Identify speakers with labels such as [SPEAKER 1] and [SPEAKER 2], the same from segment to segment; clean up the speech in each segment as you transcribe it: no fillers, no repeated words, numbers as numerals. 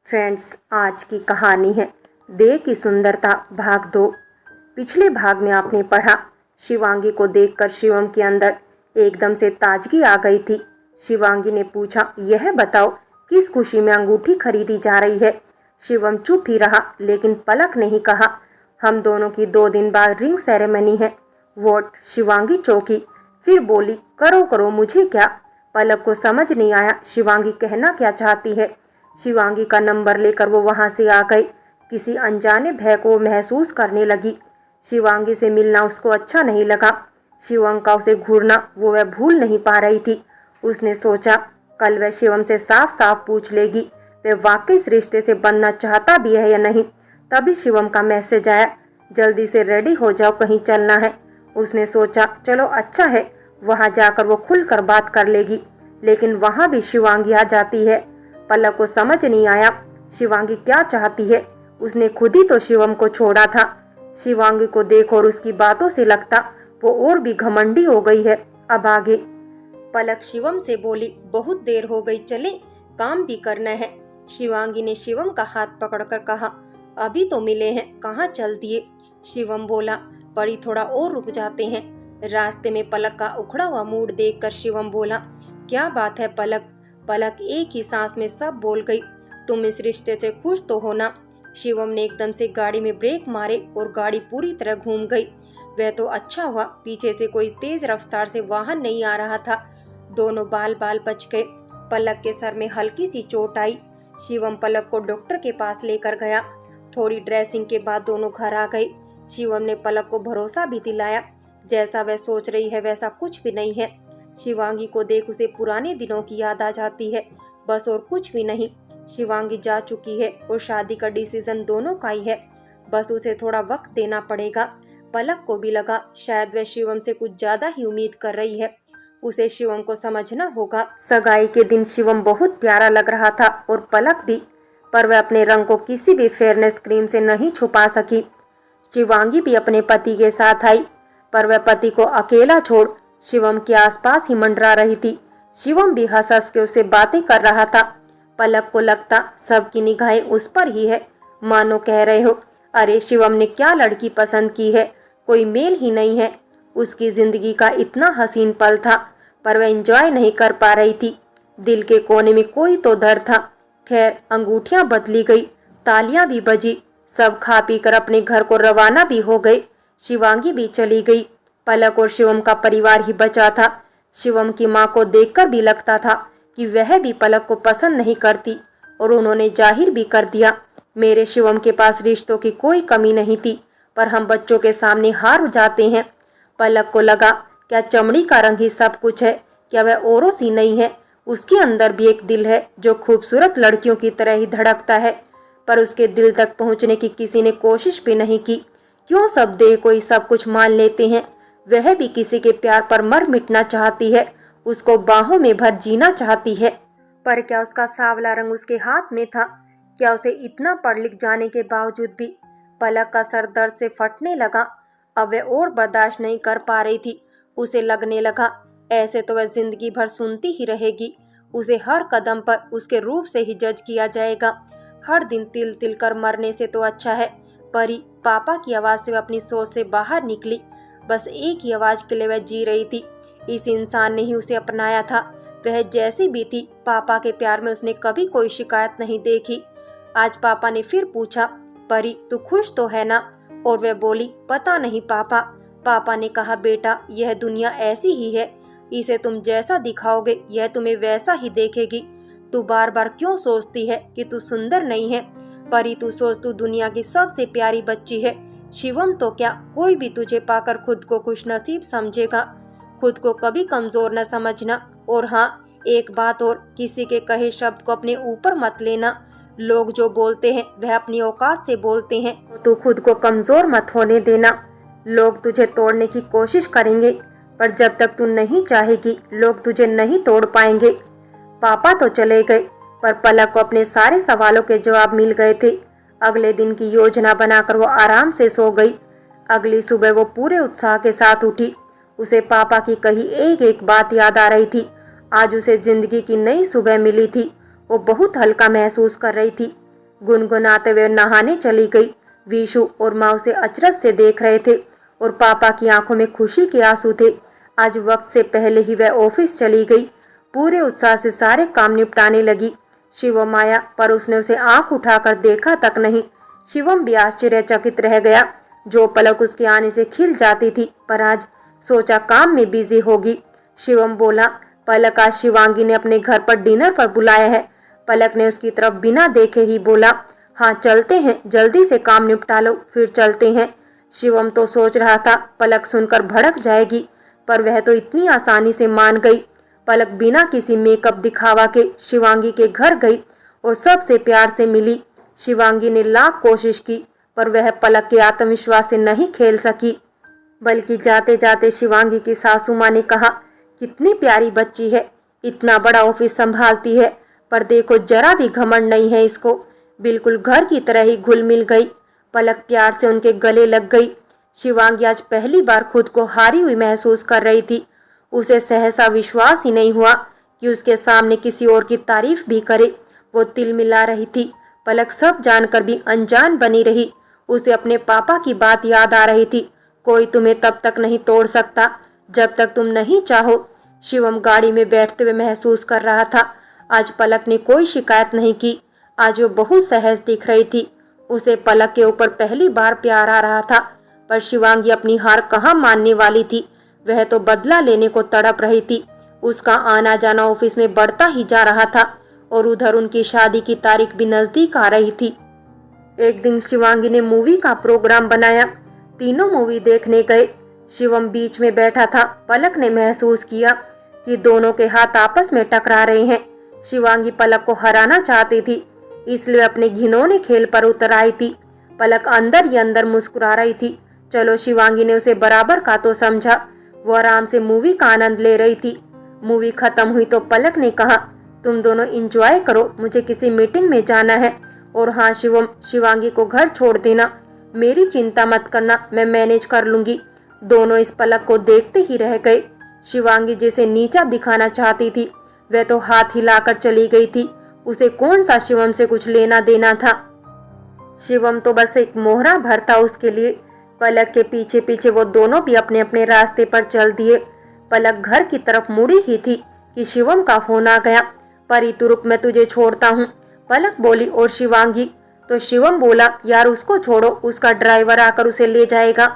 [SPEAKER 1] Friends, आज की कहानी है देह की सुंदरता भाग 2। पिछले भाग में आपने पढ़ा, शिवांगी को देखकर शिवम के अंदर एकदम से ताजगी आ गई थी। शिवांगी ने पूछा, यह बताओ किस खुशी में अंगूठी खरीदी जा रही है। शिवम चुप ही रहा, लेकिन पलक ने ही कहा, हम दोनों की 2 दिन बाद रिंग सेरेमनी है। वोट। शिवांगी चौंकी, फिर बोली, करो करो, मुझे क्या। पलक को समझ नहीं आया शिवांगी कहना क्या चाहती है। शिवांगी का नंबर लेकर वो वहां से आ गई। किसी अनजाने भय को महसूस करने लगी। शिवांगी से मिलना उसको अच्छा नहीं लगा। शिवम का उसे घूरना वो वह भूल नहीं पा रही थी। उसने सोचा, कल वह शिवम से साफ साफ पूछ लेगी वह वाकई इस रिश्ते से बनना चाहता भी है या नहीं। तभी शिवम का मैसेज आया, जल्दी से रेडी हो जाओ, कहीं चलना है। उसने सोचा, चलो अच्छा है, वहां जाकर वो खुलकर बात कर लेगी। लेकिन वहां भी शिवांगी आ जाती है। पलक को समझ नहीं आया शिवांगी क्या चाहती है। उसने खुद ही तो शिवम को छोड़ा था। शिवांगी को देख और उसकी बातों से लगता वो और भी घमंडी हो गई है। अब आगे। पलक शिवम से बोली, बहुत देर हो गई, चले, काम भी करना है। शिवांगी ने शिवम का हाथ पकड़कर कहा, अभी तो मिले हैं, कहाँ चल दिए। शिवम बोला, पड़ी थोड़ा और रुक जाते हैं। रास्ते में पलक का उखड़ा हुआ मूड देखकर शिवम बोला, क्या बात है पलक। पलक एक ही सांस में सब बोल गई, तुम इस रिश्ते से खुश तो हो ना। शिवम ने एकदम से गाड़ी में ब्रेक मारे और गाड़ी पूरी तरह घूम गई। वह तो अच्छा हुआ पीछे से कोई तेज रफ्तार से वाहन नहीं आ रहा था। दोनों बाल बाल बच गए। पलक के सर में हल्की सी चोट आई। शिवम पलक को डॉक्टर के पास लेकर गया। थोड़ी ड्रेसिंग के बाद दोनों घर आ गए। शिवम ने पलक को भरोसा भी दिलाया, जैसा वह सोच रही है वैसा कुछ भी नहीं है। शिवांगी को देख उसे पुराने दिनों की याद आ जाती है, बस और कुछ भी नहीं। शिवांगी जा चुकी है और शादी का डिसीजन दोनों का ही है, बस उसे थोड़ा वक्त देना पड़ेगा। पलक को भी लगा शायद वह शिवम से कुछ ज्यादा ही उम्मीद कर रही है। उसे शिवम को समझना होगा। सगाई के दिन शिवम बहुत प्यारा लग रहा था और पलक भी, पर वह अपने रंग को किसी भी फेयरनेस क्रीम से नहीं छुपा सकी। शिवांगी भी अपने पति के साथ आई, पर वह पति को अकेला छोड़ शिवम के आसपास ही मंडरा रही थी। शिवम भी हंस हंस के उससे बातें कर रहा था। पलक को लगता सबकी निगाहें उस पर ही है, मानो कह रहे हो, अरे शिवम ने क्या लड़की पसंद की है, कोई मेल ही नहीं है। उसकी जिंदगी का इतना हसीन पल था, पर वह एंजॉय नहीं कर पा रही थी। दिल के कोने में कोई तो दर्द था। खैर, अंगूठियां बदली गई, तालियां भी बजी, सब खा पी कर अपने घर को रवाना भी हो गए। शिवांगी भी चली गई। पलक और शिवम का परिवार ही बचा था। शिवम की माँ को देखकर भी लगता था कि वह भी पलक को पसंद नहीं करती, और उन्होंने जाहिर भी कर दिया, मेरे शिवम के पास रिश्तों की कोई कमी नहीं थी, पर हम बच्चों के सामने हार जाते हैं। पलक को लगा, क्या चमड़ी का रंग ही सब कुछ है, क्या वह औरों सी नहीं है। उसके अंदर भी एक दिल है जो खूबसूरत लड़कियों की तरह ही धड़कता है, पर उसके दिल तक पहुंचने की किसी ने कोशिश भी नहीं की। क्यों सब देह को ही सब कुछ मान लेते हैं। वह भी किसी के प्यार पर मर मिटना चाहती है, उसको बाहों में भर जीना चाहती है। पर क्या उसका सांवला रंग उसके हाथ में था। क्या उसे इतना पढ़ लिख जाने के बावजूद भी पलक का सर दर्द से फटने लगा। अब वह और बर्दाश्त नहीं कर पा रही थी। उसे लगने लगा ऐसे तो वह जिंदगी भर सुनती ही रहेगी। उसे हर कदम पर उसके रूप से ही जज किया जाएगा। हर दिन तिल तिल कर मरने से तो अच्छा है। परी, पापा की आवाज से वह अपनी सोच से बाहर निकली। बस एक ही आवाज के लिए वह जी रही थी। इस इंसान ने ही उसे अपनाया था। वह जैसी भी थी, पापा के प्यार में उसने कभी कोई शिकायत नहीं देखी। आज पापा ने फिर पूछा, परी तू खुश तो है ना। और वह बोली, पता नहीं पापा। पापा ने कहा, बेटा यह दुनिया ऐसी ही है, इसे तुम जैसा दिखाओगे यह तुम्हें वैसा ही देखेगी। तू बार बार क्यों सोचती है कि तू सुंदर नहीं है। परी तू सोच, तू दुनिया की सबसे प्यारी बच्ची है। शिवम तो क्या, कोई भी तुझे पाकर खुद को खुशनसीब समझेगा। खुद को कभी कमजोर न समझना। और हाँ, एक बात और, किसी के कहे शब्द को अपने ऊपर मत लेना। लोग जो बोलते हैं वह अपनी औकात से बोलते हैं, तो तू खुद को कमजोर मत होने देना। लोग तुझे तोड़ने की कोशिश करेंगे, पर जब तक तू नहीं चाहेगी लोग तुझे नहीं तोड़ पाएंगे। पापा तो चले गए, पर पलक को अपने सारे सवालों के जवाब मिल गए थे। अगले दिन की योजना बनाकर वो आराम से सो गई। अगली सुबह वो पूरे उत्साह के साथ उठी। उसे पापा की कही एक एक बात याद आ रही थी। आज उसे जिंदगी की नई सुबह मिली थी। वो बहुत हल्का महसूस कर रही थी। गुनगुनाते हुए नहाने चली गई। विशु और माँ उसे अचरज से देख रहे थे और पापा की आंखों में खुशी के आंसू थे। आज वक्त से पहले ही वह ऑफिस चली गई। पूरे उत्साह से सारे काम निपटाने लगी। शिवम आया पर उसने उसे आंख उठाकर देखा तक नहीं। शिवम भी आश्चर्यचकित रह गया। जो पलक उसके आने से खिल जाती थी पर आज सोचा काम में बिजी होगी। शिवम बोला, पलक आज शिवांगी ने अपने घर पर डिनर पर बुलाया है। पलक ने उसकी तरफ बिना देखे ही बोला, हाँ चलते हैं, जल्दी से काम निपटा लो फिर चलते हैं। शिवम तो सोच रहा था पलक सुनकर भड़क जाएगी पर वह तो इतनी आसानी से मान गई। पलक बिना किसी मेकअप दिखावा के शिवांगी के घर गई और सबसे प्यार से मिली। शिवांगी ने लाख कोशिश की पर वह पलक के आत्मविश्वास से नहीं खेल सकी। बल्कि जाते जाते शिवांगी की सासू माँ ने कहा, कितनी प्यारी बच्ची है, इतना बड़ा ऑफिस संभालती है पर देखो जरा भी घमंड नहीं है इसको, बिल्कुल घर की तरह ही घुल मिल गई। पलक प्यार से उनके गले लग गई। शिवांगी आज पहली बार खुद को हारी हुई महसूस कर रही थी। उसे सहसा विश्वास ही नहीं हुआ कि उसके सामने किसी और की तारीफ भी करे। वो तिल मिला रही थी। पलक सब जानकर भी अनजान बनी रही। उसे अपने पापा की बात याद आ रही थी, कोई तुम्हें तब तक नहीं तोड़ सकता जब तक तुम नहीं चाहो। शिवम गाड़ी में बैठते हुए महसूस कर रहा था आज पलक ने कोई शिकायत नहीं की। आज वो बहुत सहज दिख रही थी। उसे पलक के ऊपर पहली बार प्यार आ रहा था पर शिवांगी अपनी हार कहाँ मानने वाली थी। वह तो बदला लेने को तड़प रही थी। उसका आना जाना ऑफिस में बढ़ता ही जा रहा था और उधर उनकी शादी की तारीख भी नजदीक आ रही थी। एक दिन शिवांगी ने मूवी का प्रोग्राम बनाया। तीनों मूवी देखने गए। शिवम बीच में बैठा था। पलक ने महसूस किया कि दोनों के हाथ आपस में टकरा रहे हैं। शिवांगी पलक को हराना चाहती थी इसलिए अपने घिनौने खेल पर उतर आई थी। पलक अंदर ही अंदर मुस्कुरा रही थी। चलो, शिवांगी ने उसे बराबर का तो समझा। वो आराम से मूवी का आनंद ले रही थी। मूवी खत्म हुई तो पलक ने कहा, तुम दोनों एंजॉय करो, मुझे किसी मीटिंग में जाना है। और हाँ शिवम, शिवांगी को घर छोड़ देना, मेरी चिंता मत करना, मैं मैनेज कर लूंगी। दोनों इस पलक को देखते ही रह गए। शिवांगी जिसे नीचा दिखाना चाहती थी वह तो हाथ हिलाकर चली गई थी। उसे कौन सा शिवम से कुछ लेना देना था। शिवम तो बस एक मोहरा भर था उसके लिए। पलक के पीछे पीछे वो दोनों भी अपने अपने रास्ते पर चल दिए। पलक घर की तरफ मुड़ी ही थी कि शिवम का फोन आ गया। परी तू रुक, मैं तुझे छोड़ता हूँ, पलक बोली। और शिवांगी? तो शिवम बोला, यार उसको छोड़ो, उसका ड्राइवर आकर उसे ले जाएगा।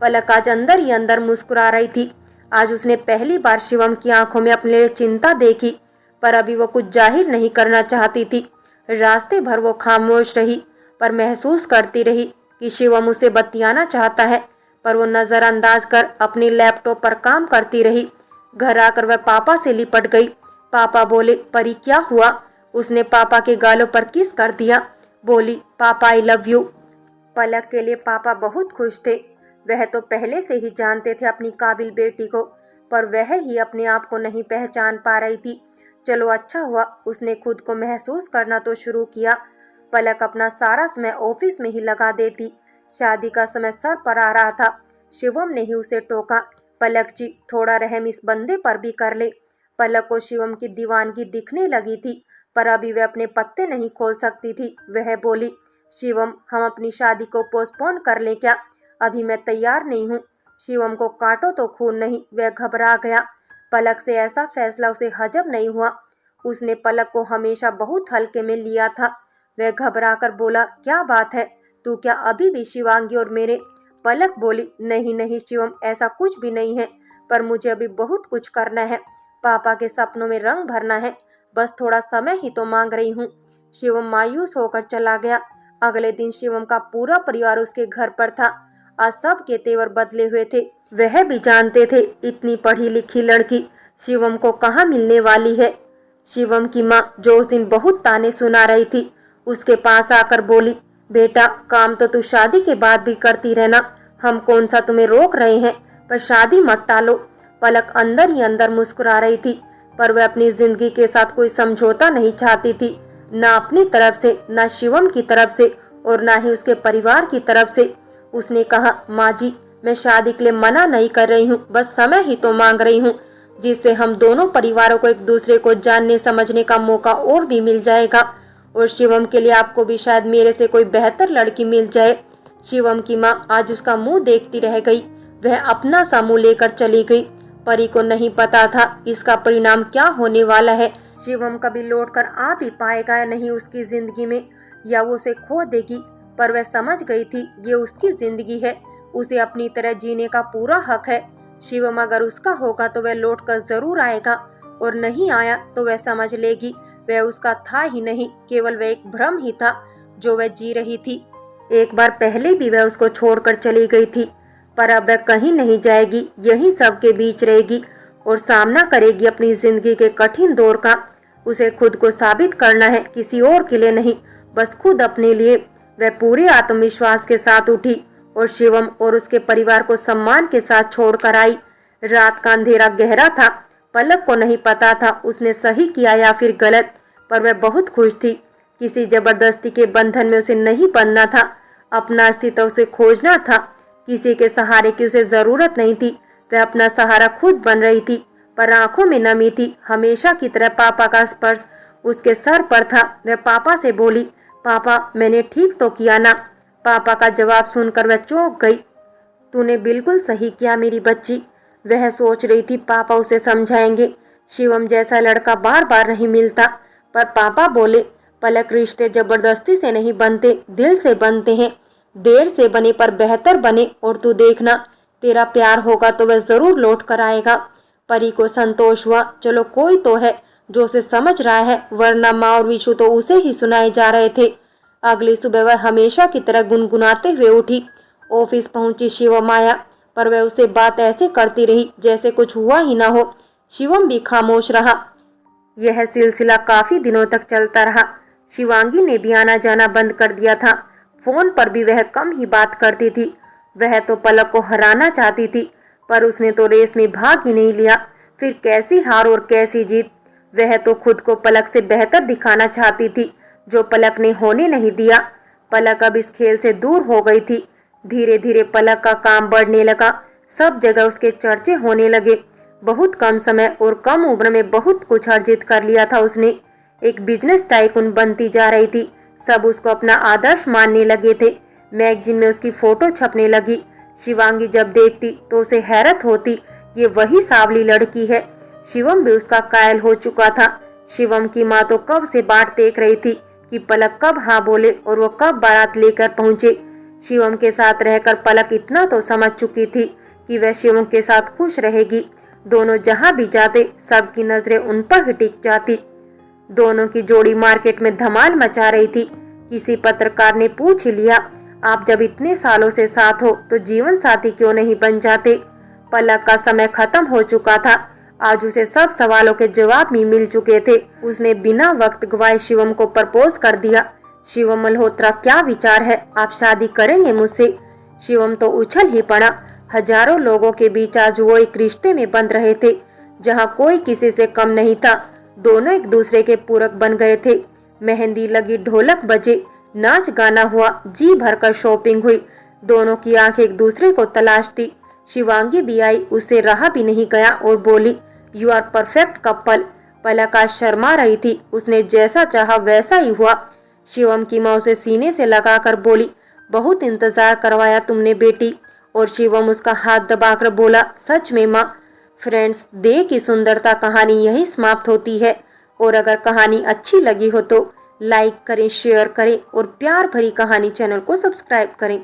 [SPEAKER 1] पलक आज अंदर ही अंदर मुस्कुरा रही थी। आज उसने पहली बार शिवम की आंखों में अपने लिए चिंता देखी पर अभी वो कुछ जाहिर नहीं करना चाहती थी। रास्ते भर वो खामोश रही पर महसूस करती रही कि शिवम उसे बतियाना चाहता है पर वो नजरअंदाज कर अपने लैपटॉप पर काम करती रही। घर आकर वह पापा से लिपट गई। पापा बोले, परी क्या हुआ? उसने पापा के गालों पर किस कर दिया। बोली, पापा आई लव यू। पलक के लिए पापा बहुत खुश थे। वह तो पहले से ही जानते थे अपनी काबिल बेटी को पर वह ही अपने आप को नहीं पहचान पा रही थी। चलो अच्छा हुआ उसने खुद को महसूस करना तो शुरू किया। पलक अपना सारा समय ऑफिस में ही लगा देती। शादी का समय सर पर आ रहा था। शिवम ने ही उसे टोका, पलक जी थोड़ा रहम इस बंदे पर भी कर ले। पलक को शिवम की दीवानगी दिखने लगी थी पर अभी वह अपने पत्ते नहीं खोल सकती थी। वह बोली, शिवम हम अपनी शादी को पोस्टपोन कर लें क्या? अभी मैं तैयार नहीं हूँ। शिवम को काटो तो खून नहीं, वह घबरा गया। पलक से ऐसा फैसला उसे हजम नहीं हुआ। उसने पलक को हमेशा बहुत हल्के में लिया था। वह घबरा कर बोला, क्या बात है, तू क्या अभी भी शिवांगी और मेरे? पलक बोली, नहीं नहीं शिवम, ऐसा कुछ भी नहीं है पर मुझे अभी बहुत कुछ करना है। पापा के सपनों में रंग भरना है, बस थोड़ा समय ही तो मांग रही हूँ। शिवम मायूस होकर चला गया। अगले दिन शिवम का पूरा परिवार उसके घर पर था। आज सब के तेवर बदले हुए थे। वह भी जानते थे इतनी पढ़ी लिखी लड़की शिवम को कहाँ मिलने वाली है। शिवम की माँ जो उस दिन बहुत ताने सुना रही थी उसके पास आकर बोली, बेटा काम तो तू शादी के बाद भी करती रहना, हम कौन सा तुम्हें रोक रहे हैं, पर शादी मत टालो। पलक अंदर ही अंदर मुस्कुरा रही थी पर वह अपनी जिंदगी के साथ कोई समझौता नहीं चाहती थी, ना अपनी तरफ से, ना शिवम की तरफ से और ना ही उसके परिवार की तरफ से। उसने कहा, माँ जी मैं शादी के लिए मना नहीं कर रही हूँ, बस समय ही तो मांग रही हूँ जिससे हम दोनों परिवारों को एक दूसरे को जानने समझने का मौका और भी मिल जाएगा और शिवम के लिए आपको भी शायद मेरे से कोई बेहतर लड़की मिल जाए। शिवम की माँ आज उसका मुंह देखती रह गई। वह अपना सा मुंह लेकर चली गई। परी को नहीं पता था इसका परिणाम क्या होने वाला है। शिवम कभी लौटकर आ भी पाएगा या नहीं उसकी जिंदगी में, या वो उसे खो देगी। पर वह समझ गई थी ये उसकी जिंदगी है, उसे अपनी तरह जीने का पूरा हक है। शिवम अगर उसका होगा तो वह लौटकर जरूर आएगा, और नहीं आया तो वह समझ लेगी वह उसका था ही नहीं, केवल वह एक भ्रम ही था जो वह जी रही थी। एक बार पहले भी वह उसको छोड़कर चली गई थी, पर अब वह कहीं नहीं जाएगी, यही सबके बीच रहेगी और सामना करेगी अपनी जिंदगी के कठिन दौर का। उसे खुद को साबित करना है, किसी और के लिए नहीं, बस खुद अपने लिए। वह पूरे आत्मविश्वास के साथ उठी और शिवम और उसके परिवार को सम्मान के साथ छोड़कर आई। रात का अंधेरा गहरा था। पलक को नहीं पता था उसने सही किया या फिर गलत, पर वह बहुत खुश थी। किसी जबरदस्ती के बंधन में उसे नहीं बंधना था, अपना अस्तित्व उसे खोजना था। किसी के सहारे की उसे जरूरत नहीं थी, वह अपना सहारा खुद बन रही थी। पर आंखों में नमी थी, हमेशा की तरह पापा का स्पर्श उसके सर पर था। वह पापा से बोली, पापा मैंने ठीक तो किया ना? पापा का जवाब सुनकर वह चौंक गई। तूने बिल्कुल सही किया मेरी बच्ची। वह सोच रही थी पापा उसे समझाएंगे। शिवम जैसा लड़का बार बार नहीं मिलता। पर पापा बोले, पलक रिश्ते जबरदस्ती से नहीं बनते, दिल से बनते हैं। देर से बने पर बेहतर बने, और तू देखना तेरा प्यार होगा तो वह जरूर लौट कर आएगा। परी को संतोष हुआ, चलो कोई तो है जो उसे समझ रहा है, वरना माँ और विशु तो उसे ही सुनाए जा रहे थे। अगली सुबह वह हमेशा की तरह गुनगुनाते हुए उठी। ऑफिस पहुंची शिवम आया, पर वह उसे बात ऐसे करती रही जैसे कुछ हुआ ही ना हो। शिवम भी खामोश रहा। यह सिलसिला काफी दिनों तक चलता रहा। शिवांगी ने भी आना जाना बंद कर दिया था। फोन पर भी वह कम ही बात करती थी। वह तो पलक को हराना चाहती थी, पर उसने तो रेस में भाग ही नहीं लिया। फिर कैसी हार और कैसी जीत। वह तो खुद को पलक से बेहतर दिखाना चाहती थी, जो पलक ने होने नहीं दिया। पलक अब इस खेल से दूर हो गई थी। धीरे धीरे पलक का काम बढ़ने लगा। सब जगह उसके चर्चे होने लगे। बहुत कम समय और कम उम्र में बहुत कुछ अर्जित कर लिया था उसने। एक बिजनेस टाइकून बनती जा रही थी। सब उसको अपना आदर्श मानने लगे थे। मैगजीन में उसकी फोटो छपने लगी। शिवांगी जब देखती तो उसे हैरत होती, ये वही सांवली लड़की है। शिवम भी उसका कायल हो चुका था। शिवम की माँ तो कब से बाट देख रही थी कि पलक कब हाँ बोले और वो कब बारात लेकर पहुंचे। शिवम के साथ रहकर पलक इतना तो समझ चुकी थी कि वह शिवम के साथ खुश रहेगी। दोनों जहां भी जाते सबकी नजरें उन पर ही टिक जाती। दोनों की जोड़ी मार्केट में धमाल मचा रही थी। किसी पत्रकार ने पूछ लिया, आप जब इतने सालों से साथ हो तो जीवन साथी क्यों नहीं बन जाते? पलक का समय खत्म हो चुका था। आज उसे सब सवालों के जवाब भी मिल चुके थे। उसने बिना वक्त गवाए शिवम को प्रपोज कर दिया। शिवम मल्होत्रा, क्या विचार है, आप शादी करेंगे मुझसे? शिवम तो उछल ही पड़ा। हजारों लोगों के बीच आज वो एक रिश्ते में बंध रहे थे, जहां कोई किसी से कम नहीं था। दोनों एक दूसरे के पूरक बन गए थे। मेहंदी लगी, ढोलक बजे, नाच गाना हुआ, जी भरकर शॉपिंग हुई। दोनों की आंखें एक दूसरे को तलाशती। शिवांगी भी आई, उससे रहा भी नहीं गया और बोली, यू आर परफेक्ट कपल। पलक आज शर्मा रही थी। उसने जैसा चाहा वैसा ही हुआ। शिवम की माँ उसे सीने से लगाकर बोली, बहुत इंतजार करवाया तुमने बेटी। और शिवम उसका हाथ दबाकर बोला, सच में माँ। फ्रेंड्स, डे की सुंदरता कहानी यही समाप्त होती है। और अगर कहानी अच्छी लगी हो तो लाइक करें, शेयर करें और प्यार भरी कहानी चैनल को सब्सक्राइब करें।